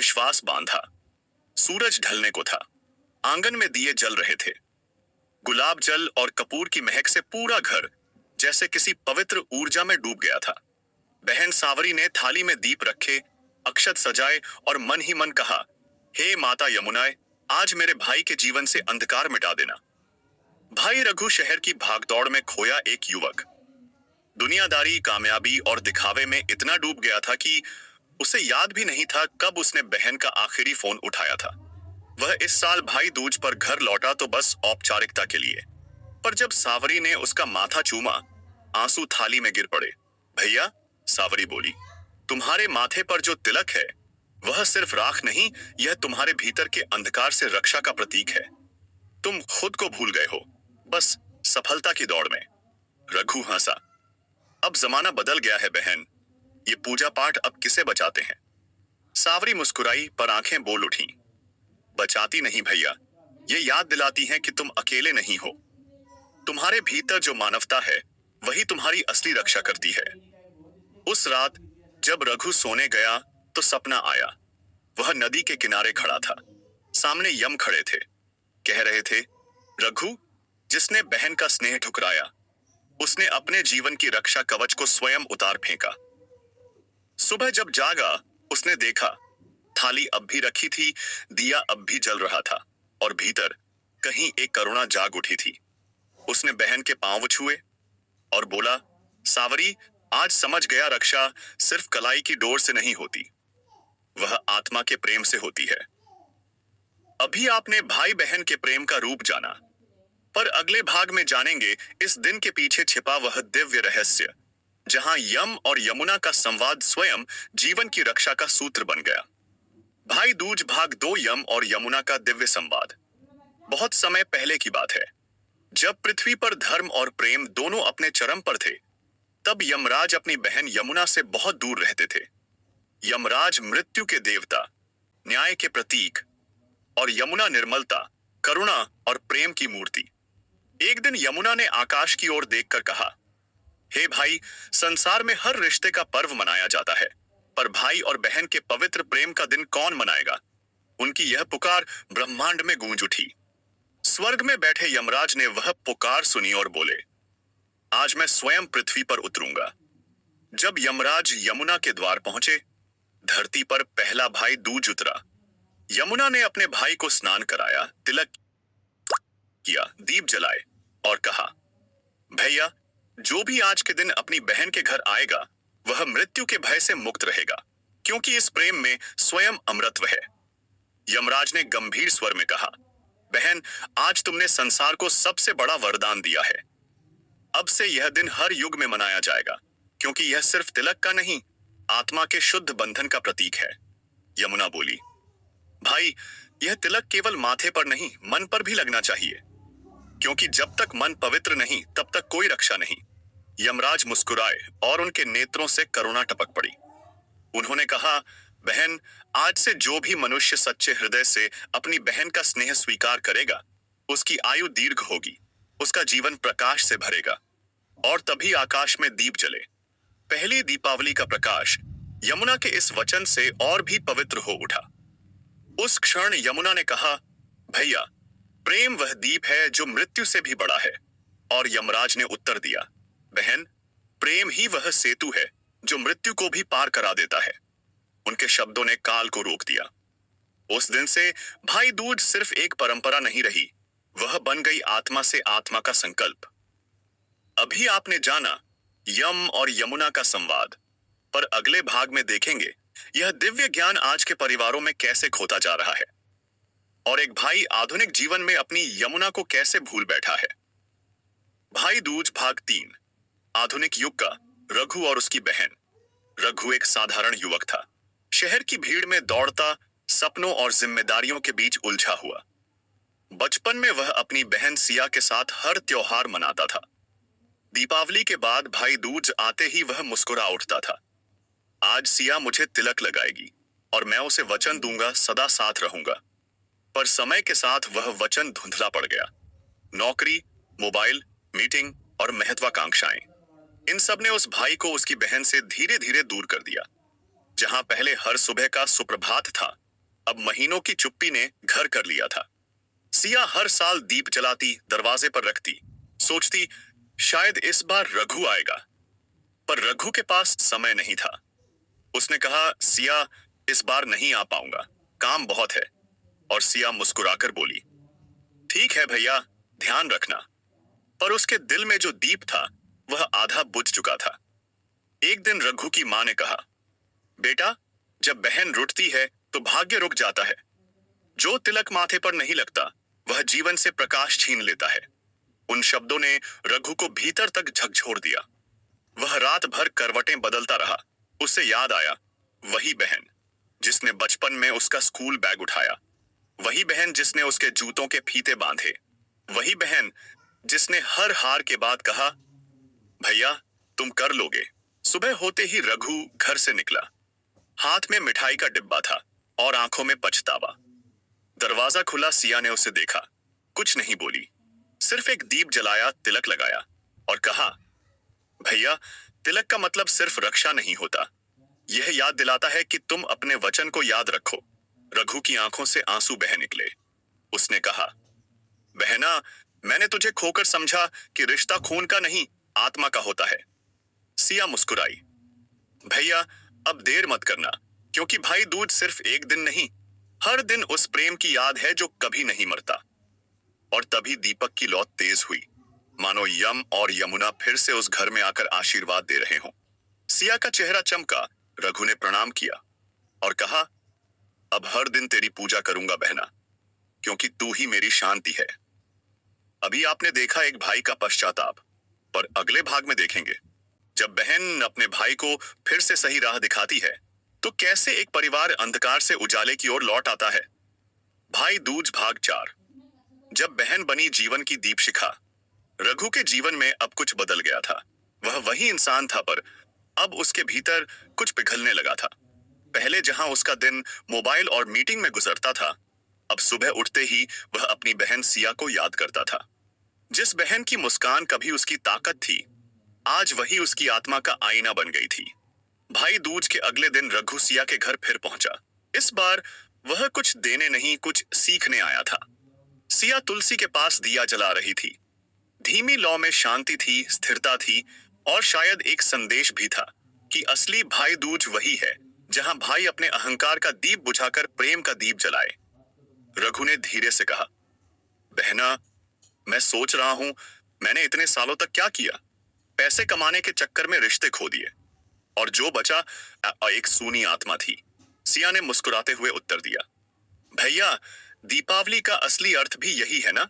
विश्वास बांधा। सूरज ढलने को था। आंगन में दिए जल रहे थे। गुलाब जल और कपूर की महक से पूरा घर जैसे किसी पवित्र ऊर्जा में डूब गया था। बहन सावरी ने थाली में दीप रखे, अक्षत सजाए और मन ही मन कहा, हे माता यमुनाए, आज मेरे भाई के जीवन से अंधकार मिटा देना। भाई रघु शहर की भागदौड़ में खोया एक युवक। दुनियादारी, कामयाबी और दिखावे में इतना डूब गया था कि उसे याद भी नहीं था कब उसने बहन का आखिरी फोन उठाया था। वह इस साल भाई दूज पर घर लौटा तो बस औपचारिकता के लिए। पर जब सावरी ने उसका माथा चूमा, आंसू थाली में गिर पड़े। भैया, सावरी बोली, तुम्हारे माथे पर जो तिलक है वह सिर्फ राख नहीं, यह तुम्हारे भीतर के अंधकार से रक्षा का प्रतीक है। तुम खुद को भूल गए हो, बस सफलता की दौड़ में। रघु हंसा। अब जमाना बदल गया है बहन, ये पूजा पाठ अब किसे बचाते हैं। सावरी मुस्कुराई पर आंखें बोल उठी, बचाती नहीं भैया, ये याद दिलाती हैं कि तुम अकेले नहीं हो। तुम्हारे भीतर जो मानवता है वही तुम्हारी असली रक्षा करती है। उस रात जब रघु सोने गया तो सपना आया। वह नदी के किनारे खड़ा था। सामने यम खड़े थे। कह रहे थे, रघु, जिसने बहन का स्नेह ठुकराया उसने अपने जीवन की रक्षा कवच को स्वयं उतार फेंका। सुबह जब जागा उसने देखा थाली अब भी रखी थी, दिया अब भी जल रहा था और भीतर कहीं एक करुणा जाग उठी थी। उसने बहन के पांव छुए और बोला, सावरी, आज समझ गया, रक्षा सिर्फ कलाई की डोर से नहीं होती, वह आत्मा के प्रेम से होती है। अभी आपने भाई बहन के प्रेम का रूप जाना, पर अगले भाग में जानेंगे इस दिन के पीछे छिपा वह दिव्य रहस्य, जहां यम और यमुना का संवाद स्वयं जीवन की रक्षा का सूत्र बन गया। भाई दूज भाग 2, यम और यमुना का दिव्य संवाद। बहुत समय पहले की बात है, जब पृथ्वी पर धर्म और प्रेम दोनों अपने चरम पर थे, तब यमराज अपनी बहन यमुना से बहुत दूर रहते थे। यमराज मृत्यु के देवता, न्याय के प्रतीक, और यमुना निर्मलता, करुणा और प्रेम की मूर्ति। एक दिन यमुना ने आकाश की ओर देखकर कहा, हे भाई, संसार में हर रिश्ते का पर्व मनाया जाता है, पर भाई और बहन के पवित्र प्रेम का दिन कौन मनाएगा। उनकी यह पुकार ब्रह्मांड में गूंज उठी। स्वर्ग में बैठे यमराज ने वह पुकार सुनी और बोले, आज मैं स्वयं पृथ्वी पर उतरूंगा। जब यमराज यमुना के द्वार पहुंचे, धरती पर पहला भाई दूज उतरा। यमुना ने अपने भाई को स्नान कराया, तिलक किया, दीप जलाए और कहा, भैया, जो भी आज के दिन अपनी बहन के घर आएगा वह मृत्यु के भय से मुक्त रहेगा, क्योंकि इस प्रेम में स्वयं अमृतत्व है। यमराज ने गंभीर स्वर में कहा, बहन, आज तुमने संसार को सबसे बड़ा वरदान दिया है। अब से यह दिन हर युग में मनाया जाएगा, क्योंकि यह सिर्फ तिलक का नहीं, आत्मा के शुद्ध बंधन का प्रतीक है। यमुना बोली, भाई, यह तिलक केवल माथे पर नहीं, मन पर भी लगना चाहिए, क्योंकि जब तक मन पवित्र नहीं तब तक कोई रक्षा नहीं। यमराज मुस्कुराए और उनके नेत्रों से करुणा टपक पड़ी। उन्होंने कहा, बहन, आज से जो भी मनुष्य सच्चे हृदय से अपनी बहन का स्नेह स्वीकार करेगा, उसकी आयु दीर्घ होगी, उसका जीवन प्रकाश से भरेगा। और तभी आकाश में दीप जले। पहली दीपावली का प्रकाश यमुना के इस वचन से और भी पवित्र हो उठा। उस क्षण यमुना ने कहा, भैया, प्रेम वह दीप है जो मृत्यु से भी बड़ा है। और यमराज ने उत्तर दिया, बहन, प्रेम ही वह सेतु है जो मृत्यु को भी पार करा देता है। उनके शब्दों ने काल को रोक दिया। उस दिन से भाई दूज सिर्फ एक परंपरा नहीं रही, वह बन गई आत्मा से आत्मा का संकल्प। अभी आपने जाना यम और यमुना का संवाद, पर अगले भाग में देखेंगे यह दिव्य ज्ञान आज के परिवारों में कैसे खोता जा रहा है, और एक भाई आधुनिक जीवन में अपनी यमुना को कैसे भूल बैठा है। भाई दूज भाग 3, आधुनिक युग का रघु और उसकी बहन। रघु एक साधारण युवक था, शहर की भीड़ में दौड़ता, सपनों और जिम्मेदारियों के बीच उलझा हुआ। बचपन में वह अपनी बहन सिया के साथ हर त्योहार मनाता था। दीपावली के बाद भाई दूज आते ही वह मुस्कुरा उठता था, आज सिया मुझे तिलक लगाएगी और मैं उसे वचन दूंगा सदा साथ रहूंगा। पर समय के साथ वह वचन धुंधला पड़ गया। नौकरी, मोबाइल, मीटिंग और महत्वाकांक्षाएं, इन सब ने उस भाई को उसकी बहन से धीरे धीरे दूर कर दिया। जहां पहले हर सुबह का सुप्रभात था, अब महीनों की चुप्पी ने घर कर लिया था। सिया हर साल दीप जलाती, दरवाजे पर रखती, सोचती शायद इस बार रघु आएगा। पर रघु के पास समय नहीं था। उसने कहा, सिया, इस बार नहीं आ पाऊंगा, काम बहुत है। और सिया मुस्कुराकर बोली, ठीक है भैया, ध्यान रखना। पर उसके दिल में जो दीप था वह आधा बुझ चुका था। एक दिन रघु की मां ने कहा, बेटा, जब बहन रुठती है तो भाग्य रुक जाता है। जो तिलक माथे पर नहीं लगता वह जीवन से प्रकाश छीन लेता है। उन शब्दों ने रघु को भीतर तक झकझोर दिया। वह रात भर करवटें बदलता रहा। उसे याद आया, वही बहन जिसने बचपन में उसका स्कूल बैग उठाया, वही बहन जिसने उसके जूतों के फीते बांधे, वही बहन जिसने हर हार के बाद कहा, भैया, तुम कर लोगे। सुबह होते ही रघु घर से निकला। हाथ में मिठाई का डिब्बा था और आंखों में पछतावा। दरवाजा खुला, सिया ने उसे देखा। कुछ नहीं बोली, सिर्फ एक दीप जलाया, तिलक लगाया और कहा, भैया, तिलक का मतलब सिर्फ रक्षा नहीं होता, यह याद दिलाता है कि तुम अपने वचन को याद रखो। रघु की आंखों से आंसू बह निकले। उसने कहा, बहना, मैंने तुझे खोकर समझा कि रिश्ता खून का नहीं, आत्मा का होता है। सिया मुस्कुराई। भैया, अब देर मत करना, क्योंकि भाई दूज सिर्फ एक दिन नहीं, हर दिन उस प्रेम की याद है जो कभी नहीं मरता। और तभी दीपक की लौ तेज हुई, मानो यम और यमुना फिर से उस घर में आकर आशीर्वाद दे रहे हों। सिया का चेहरा चमका। रघु ने प्रणाम किया और कहा, अब हर दिन तेरी पूजा करूंगा बहना, क्योंकि तू ही मेरी शांति है। अभी आपने देखा एक भाई का पश्चाताप, पर अगले भाग में देखेंगे जब बहन अपने भाई को फिर से सही राह दिखाती है तो कैसे एक परिवार अंधकार से उजाले की ओर लौट आता है। भाई दूज भाग 4। जब बहन बनी जीवन की दीपशिखा। रघु के जीवन में अब कुछ बदल गया था। वह वही इंसान था, पर अब उसके भीतर कुछ पिघलने लगा था। पहले जहां उसका दिन मोबाइल और मीटिंग में गुजरता था, अब सुबह उठते ही वह अपनी बहन सिया को याद करता था। जिस बहन की मुस्कान कभी उसकी ताकत थी, आज वही उसकी आत्मा का आईना बन गई थी। भाई दूज के अगले दिन रघु सिया के घर फिर पहुंचा। इस बार वह कुछ देने नहीं, कुछ सीखने आया था। सिया तुलसी के पास दिया जला रही थी। धीमी लौ में शांति थी, स्थिरता थी और शायद एक संदेश भी था कि असली भाई दूज वही है जहां भाई अपने अहंकार का दीप बुझाकर प्रेम का दीप जलाए। रघु ने धीरे से कहा, बहना, मैं सोच रहा हूं मैंने इतने सालों तक क्या किया। पैसे कमाने के चक्कर में रिश्ते खो दिए और जो बचा एक सूनी आत्मा थी। सिया ने मुस्कुराते हुए उत्तर दिया, भैया, दीपावली का असली अर्थ भी यही है ना,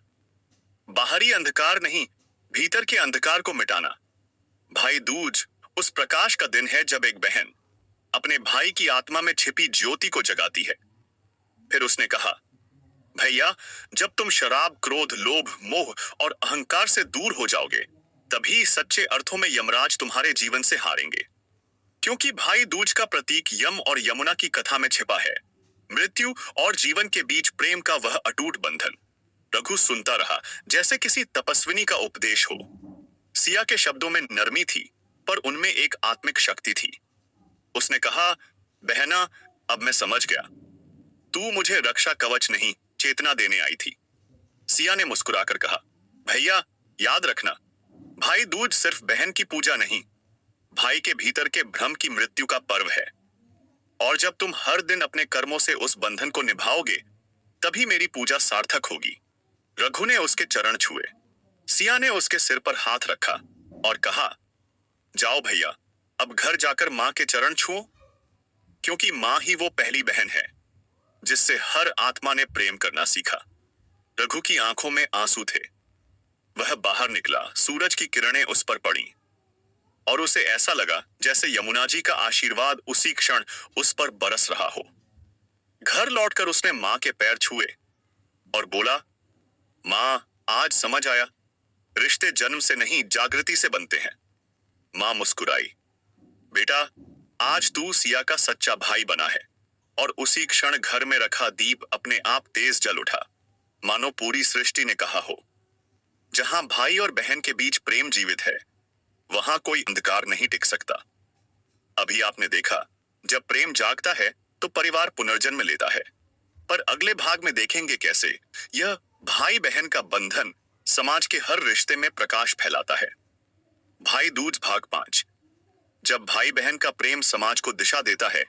बाहरी अंधकार नहीं, भीतर के अंधकार को मिटाना। भाई दूज उस प्रकाश का दिन है जब एक बहन अपने भाई की आत्मा में छिपी ज्योति को जगाती है। फिर उसने कहा, भैया, जब तुम शराब, क्रोध, लोभ, मोह और अहंकार से दूर हो जाओगे, तभी सच्चे अर्थों में यमराज तुम्हारे जीवन से हारेंगे। क्योंकि भाई दूज का प्रतीक यम और यमुना की कथा में छिपा है, मृत्यु और जीवन के बीच प्रेम का वह अटूट बंधन। रघु सुनता रहा, जैसे किसी तपस्विनी का उपदेश हो। सिया के शब्दों में नरमी थी, पर उनमें एक आत्मिक शक्ति थी। उसने कहा, बहना, अब मैं समझ गया, तू मुझे रक्षा कवच नहीं, चेतना देने आई थी। सिया ने मुस्कुराकर कहा, भैया, याद रखना, भाई दूज सिर्फ बहन की पूजा नहीं, भाई के भीतर के भ्रम की मृत्यु का पर्व है। और जब तुम हर दिन अपने कर्मों से उस बंधन को निभाओगे, तभी मेरी पूजा सार्थक होगी। रघु ने उसके चरण छुए। सिया ने उसके सिर पर हाथ रखा और कहा, जाओ भैया, अब घर जाकर मां के चरण छुओ, क्योंकि मां ही वो पहली बहन है जिससे हर आत्मा ने प्रेम करना सीखा। रघु की आंखों में आंसू थे। वह बाहर निकला, सूरज की किरणें उस पर पड़ी और उसे ऐसा लगा जैसे यमुना जी का आशीर्वाद उसी क्षण उस पर बरस रहा हो। घर लौटकर उसने मां के पैर छुए और बोला, मां, आज समझ आया, रिश्ते जन्म से नहीं, जागृति से बनते हैं। मां मुस्कुराई, बेटा, आज तू सिया का सच्चा भाई बना है। और उसी क्षण घर में रखा दीप अपने आप तेज जल उठा, मानो पूरी सृष्टि ने कहा हो, जहां भाई और बहन के बीच प्रेम जीवित है, वहां कोई अंधकार नहीं टिक सकता। अभी आपने देखा, जब प्रेम जागता है तो परिवार पुनर्जन्म लेता है। अगले भाग में देखेंगे कैसे यह भाई बहन का बंधन समाज के हर रिश्ते में प्रकाश फैलाता है। भाई दूज भाग 5। जब भाई बहन का प्रेम समाज को दिशा देता है।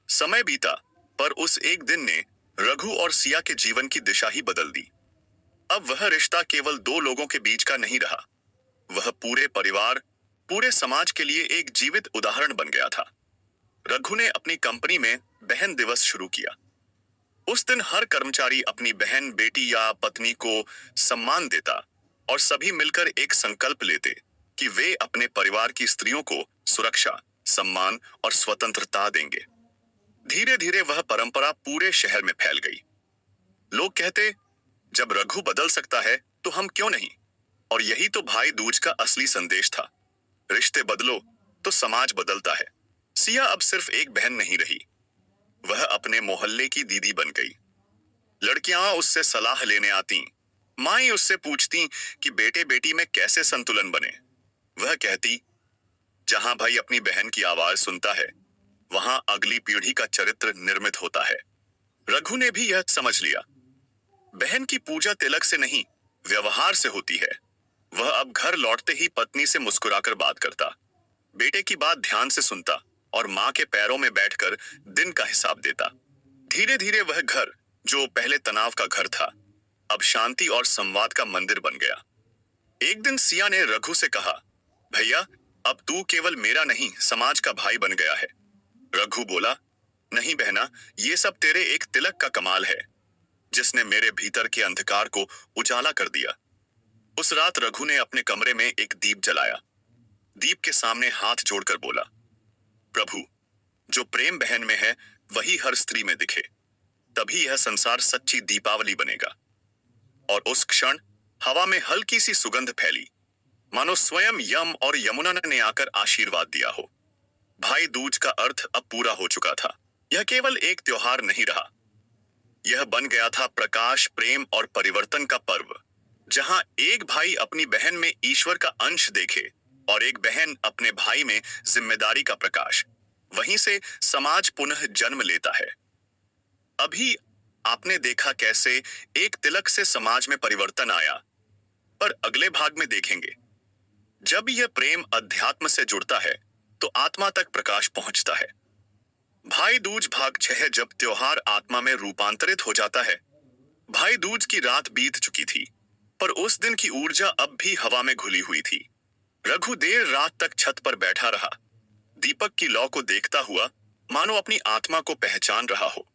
समय बीता, पर उस एक दिन ने रघु और सिया के जीवन की दिशा ही बदल दी। अब वह रिश्ता केवल दो लोगों के बीच का नहीं रहा, वह पूरे परिवार, पूरे समाज के लिए एक जीवित उदाहरण बन गया था। रघु ने अपनी कंपनी में बहन दिवस शुरू किया। उस दिन हर कर्मचारी अपनी बहन, बेटी या पत्नी को सम्मान देता और सभी मिलकर एक संकल्प लेते कि वे अपने परिवार की स्त्रियों को सुरक्षा, सम्मान और स्वतंत्रता देंगे। धीरे धीरे वह परंपरा पूरे शहर में फैल गई। लोग कहते, जब रघु बदल सकता है तो हम क्यों नहीं? और यही तो भाई दूज का असली संदेश था। रिश्ते बदलो तो समाज बदलता है। सिया अब सिर्फ एक बहन नहीं रही, वह अपने मोहल्ले की दीदी बन गई। लड़कियां उससे सलाह लेने आती, माएं उससे पूछती कि बेटे बेटी में कैसे संतुलन बने। वह कहती, जहां भाई अपनी बहन की आवाज सुनता है, वहां अगली पीढ़ी का चरित्र निर्मित होता है। रघु ने भी यह समझ लिया, बहन की पूजा तिलक से नहीं, व्यवहार से होती है। वह अब घर लौटते ही पत्नी से मुस्कुराकर बात करता, बेटे की बात ध्यान से सुनता और मां के पैरों में बैठकर दिन का हिसाब देता। धीरे धीरे वह घर, जो पहले तनाव का घर था, अब शांति और संवाद का मंदिर बन गया। एक दिन सिया ने रघु से कहा, भैया, अब तू केवल मेरा नहीं, समाज का भाई बन गया है। रघु बोला, नहीं बहना, ये सब तेरे एक तिलक का कमाल है, जिसने मेरे भीतर के अंधकार को उजाला कर दिया। उस रात रघु ने अपने कमरे में एक दीप जलाया। दीप के सामने हाथ जोड़कर बोला, प्रभु, जो प्रेम बहन में है वही हर स्त्री में दिखे, तभी यह संसार सच्ची दीपावली बनेगा। और उस क्षण हवा में हल्की सी सुगंध फैली, मानो स्वयं यम और यमुना ने आकर आशीर्वाद दिया हो। भाई दूज का अर्थ अब पूरा हो चुका था। यह केवल एक त्योहार नहीं रहा, यह बन गया था प्रकाश, प्रेम और परिवर्तन का पर्व, जहां एक भाई अपनी बहन में ईश्वर का अंश देखे और एक बहन अपने भाई में जिम्मेदारी का प्रकाश। वहीं से समाज पुनः जन्म लेता है। अभी आपने देखा कैसे एक तिलक से समाज में परिवर्तन आया, पर अगले भाग में देखेंगे, जब यह प्रेम अध्यात्म से जुड़ता है तो आत्मा तक प्रकाश पहुंचता है। भाई दूज भाग 6। जब त्योहार आत्मा में रूपांतरित हो जाता है। भाई दूज की रात बीत चुकी थी, पर उस दिन की ऊर्जा अब भी हवा में घुली हुई थी। रघु देर रात तक छत पर बैठा रहा, दीपक की लौ को देखता हुआ, मानो अपनी आत्मा को पहचान रहा हो।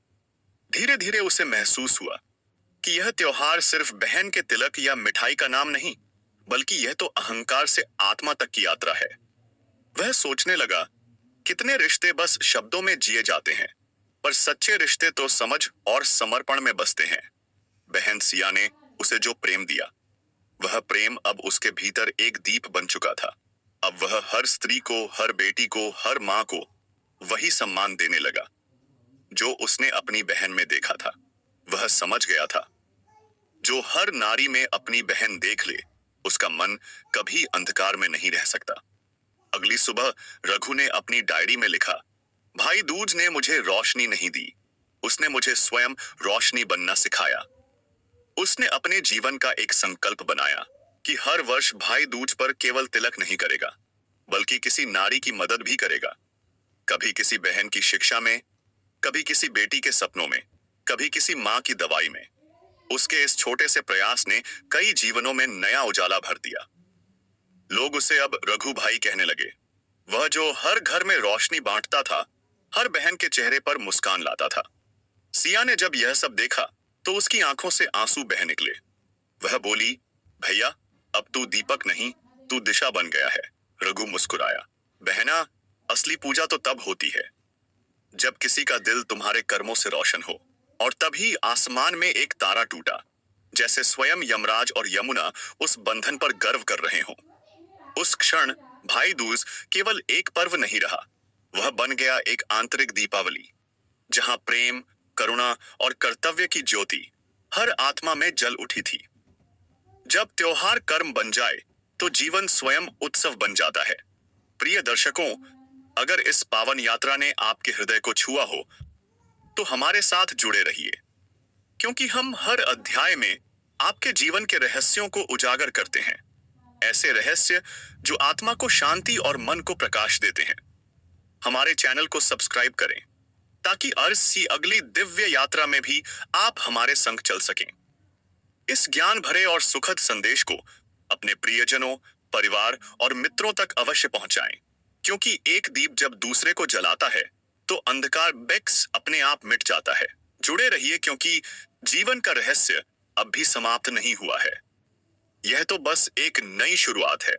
धीरे धीरे उसे महसूस हुआ कि यह त्योहार सिर्फ बहन के तिलक या मिठाई का नाम नहीं, बल्कि यह तो अहंकार से आत्मा तक की यात्रा है। वह सोचने लगा, कितने रिश्ते बस शब्दों में जिए जाते हैं, पर सच्चे रिश्ते तो समझ और समर्पण में बसते हैं। बहन सिया ने उसे जो प्रेम दिया, वह प्रेम अब उसके भीतर एक दीप बन चुका था। अब वह हर स्त्री को, हर बेटी को, हर मां को वही सम्मान देने लगा जो उसने अपनी बहन में देखा था। वह समझ गया था, जो हर नारी में अपनी बहन देख ले, उसका मन कभी अंधकार में नहीं रह सकता। अगली सुबह रघु ने अपनी डायरी में लिखा, भाई दूज ने मुझे रोशनी नहीं दी, उसने मुझे स्वयं रोशनी बनना सिखाया। उसने अपने जीवन का एक संकल्प बनाया कि हर वर्ष भाई दूज पर केवल तिलक नहीं करेगा, बल्कि किसी नारी की मदद भी करेगा। कभी किसी बहन की शिक्षा में, कभी किसी बेटी के सपनों में, कभी किसी मां की दवाई में। उसके इस छोटे से प्रयास ने कई जीवनों में नया उजाला भर दिया। लोग उसे अब रघु भाई कहने लगे। वह जो हर घर में रोशनी बांटता था, हर बहन के चेहरे पर मुस्कान लाता था। सिया ने जब यह सब देखा तो उसकी आंखों से आंसू बह निकले। वह बोली, भैया, अब तू दीपक नहीं, तू दिशा बन गया है। रघु मुस्कुराया, बहना, असली पूजा तो तब होती है जब किसी का दिल तुम्हारे कर्मों से रोशन हो। और तभी आसमान में एक तारा टूटा, जैसे स्वयं यमराज और यमुना उस बंधन पर गर्व कर रहे हों। उस क्षण भाई दूज केवल एक पर्व नहीं रहा, वह बन गया एक आंतरिक दीपावली, जहां प्रेम, करुणा और कर्तव्य की ज्योति हर आत्मा में जल उठी थी। जब त्योहार कर्म बन जाए तो जीवन स्वयं उत्सव बन जाता है। प्रिय दर्शकों, अगर इस पावन यात्रा ने आपके हृदय को छुआ हो तो हमारे साथ जुड़े रहिए। क्योंकि हम हर अध्याय में आपके जीवन के रहस्यों को उजागर करते हैं, ऐसे रहस्य जो आत्मा को शांति और मन को प्रकाश देते हैं। हमारे चैनल को सब्सक्राइब करें ताकि अर्श की अगली दिव्य यात्रा में भी आप हमारे संग चल सकें। इस ज्ञान भरे और सुखद संदेश को अपने प्रियजनों, परिवार और मित्रों तक अवश्य पहुंचाएं, क्योंकि एक दीप जब दूसरे को जलाता है तो अंधकार बेक्स अपने आप मिट जाता है। जुड़े रहिए, क्योंकि जीवन का रहस्य अब भी समाप्त नहीं हुआ है। यह तो बस एक नई शुरुआत है।